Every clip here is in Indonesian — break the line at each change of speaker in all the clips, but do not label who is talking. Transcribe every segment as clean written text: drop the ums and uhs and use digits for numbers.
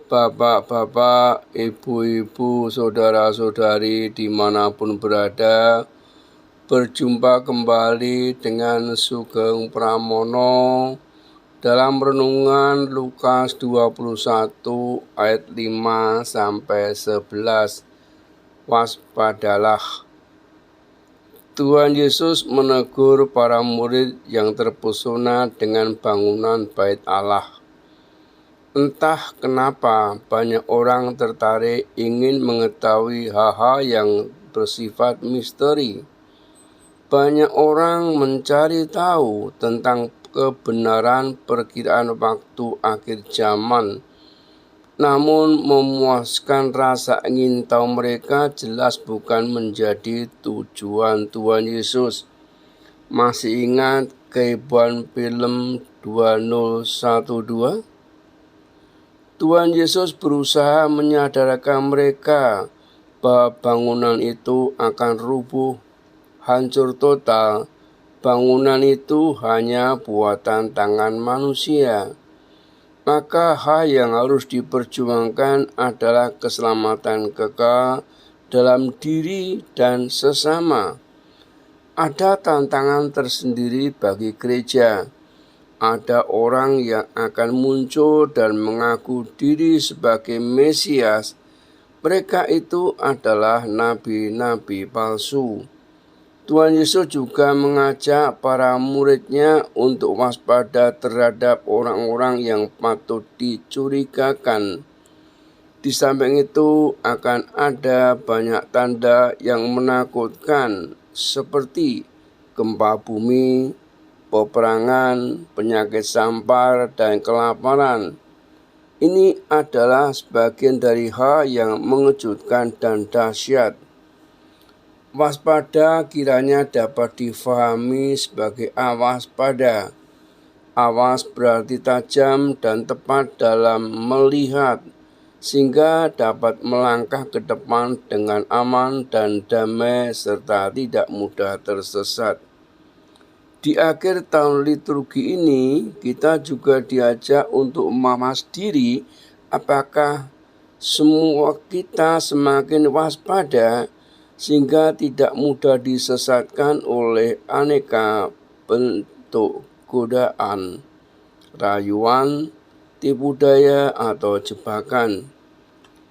Bapak-bapak, ibu-ibu, saudara-saudari dimanapun berada, berjumpa kembali dengan Sugeng Pramono dalam renungan Lukas 21 ayat 5 sampai 11. Waspadalah. Tuhan Yesus menegur para murid yang terpesona dengan bangunan Bait Allah. Entah kenapa banyak orang tertarik ingin mengetahui hal-hal yang bersifat misteri. Banyak orang mencari tahu tentang kebenaran perkiraan waktu akhir zaman. Namun memuaskan rasa ingin tahu mereka jelas bukan menjadi tujuan Tuhan Yesus. Masih ingat kehebohan film 2012? Tuhan Yesus berusaha menyadarkan mereka bahwa bangunan itu akan rubuh, hancur total. Bangunan itu hanya buatan tangan manusia. Maka hal yang harus diperjuangkan adalah keselamatan kekal dalam diri dan sesama. Ada tantangan tersendiri bagi gereja. Ada orang yang akan muncul dan mengaku diri sebagai Mesias. Mereka itu adalah nabi-nabi palsu. Tuhan Yesus juga mengajak para muridnya untuk waspada terhadap orang-orang yang patut dicurigakan. Di samping itu akan ada banyak tanda yang menakutkan seperti gempa bumi, peperangan, penyakit sampar, dan kelaparan. Ini adalah sebagian dari hal yang mengejutkan dan dahsyat. Waspada kiranya dapat difahami sebagai awas pada. Awas berarti tajam dan tepat dalam melihat, sehingga dapat melangkah ke depan dengan aman dan damai serta tidak mudah tersesat. Di akhir tahun liturgi ini, kita juga diajak untuk memawas diri apakah semua kita semakin waspada sehingga tidak mudah disesatkan oleh aneka bentuk godaan, rayuan, tipu daya, atau jebakan.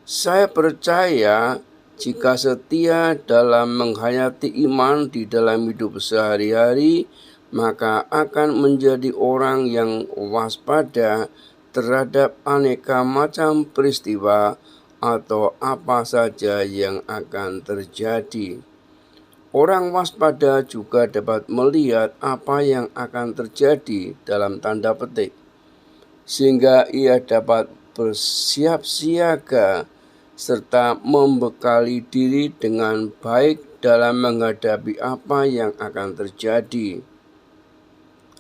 Saya percaya jika setia dalam menghayati iman di dalam hidup sehari-hari, maka akan menjadi orang yang waspada terhadap aneka macam peristiwa atau apa saja yang akan terjadi. Orang waspada juga dapat melihat apa yang akan terjadi dalam tanda petik, sehingga ia dapat bersiap siaga serta membekali diri dengan baik dalam menghadapi apa yang akan terjadi.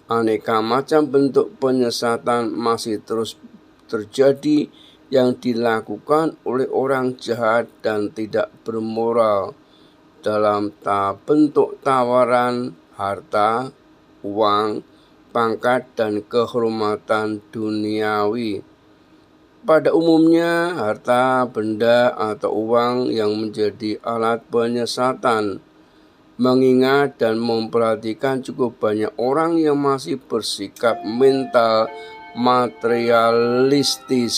Aneka macam bentuk penyesatan masih terus terjadi yang dilakukan oleh orang jahat dan tidak bermoral dalam bentuk tawaran, harta, uang, pangkat, dan kehormatan duniawi. Pada umumnya, harta, benda, atau uang yang menjadi alat penyesatan. Mengingat dan memperhatikan cukup banyak orang yang masih bersikap mental materialistis.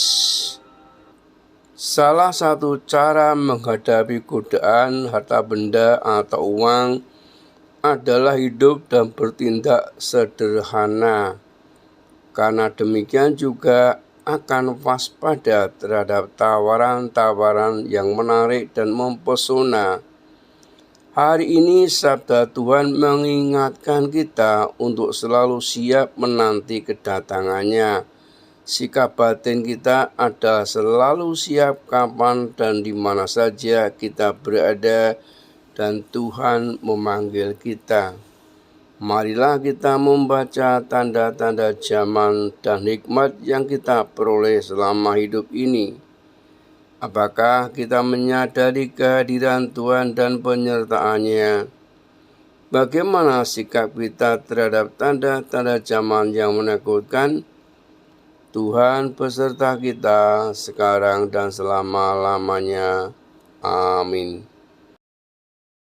Salah satu cara menghadapi godaan harta benda atau uang adalah hidup dan bertindak sederhana. Karena demikian juga akan waspada terhadap tawaran-tawaran yang menarik dan mempesona. Hari ini sabda Tuhan mengingatkan kita untuk selalu siap menanti kedatangannya. Sikap batin kita adalah selalu siap kapan dan di mana saja kita berada dan Tuhan memanggil kita. Marilah kita membaca tanda-tanda zaman dan hikmat yang kita peroleh selama hidup ini. Apakah kita menyadari kehadiran Tuhan dan penyertaan-Nya? Bagaimana sikap kita terhadap tanda-tanda zaman yang menakutkan? Tuhan beserta kita sekarang dan selama-lamanya. Amin.